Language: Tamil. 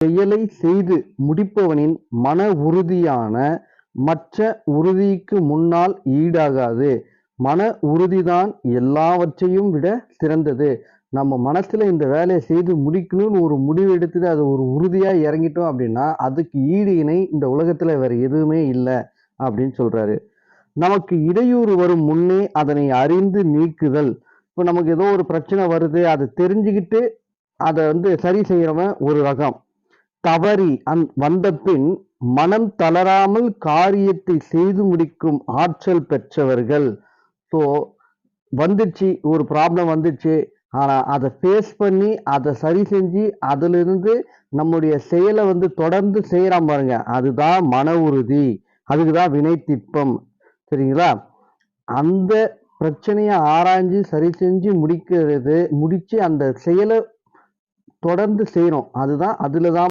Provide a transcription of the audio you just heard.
செயலை செய்து முடிப்பவனின் மன உறுதியான மற்ற உறுதிக்கு முன்னால் ஈடாகாது. மன உறுதிதான் எல்லாவற்றையும் விட சிறந்தது. நம்ம மனசுல இந்த வேலையை செய்து முடிக்கணும்னு ஒரு முடிவு எடுத்துட்டு அது ஒரு உறுதியா இறங்கிட்டோம் அப்படின்னா அதுக்கு ஈடு இணை இந்த உலகத்துல வேற எதுவுமே இல்லை அப்படின்னு சொல்றாரு. நமக்கு இடையூறு வரும் முன்னே அதனை அறிந்து நீக்குதல். இப்போ நமக்கு ஏதோ ஒரு பிரச்சனை வருது, அதை தெரிஞ்சுக்கிட்டு அதை சரி செய்யறவன் ஒரு ரகம். தவறி வந்த பின் மனம் தளராமல் காரியத்தை செய்து முடிக்கும் ஆற்றல் பெற்றவர்கள். ஸோ வந்துடுச்சு, ஒரு ப்ராப்ளம் வந்துடுச்சு, ஆனா அதை ஃபேஸ் பண்ணி அதை சரி செஞ்சு அதிலிருந்து நம்முடைய செயலை தொடர்ந்து செய்யறான் பாருங்க, அதுதான் மன உறுதி. அதுக்குதான் வினை திட்பம். சரிங்களா? அந்த பிரச்சனையை ஆராய்ஞ்சு சரி செஞ்சு முடிச்சு அந்த செயலை தொடர்ந்து செய்யணும். அதுதான் அதுலதான்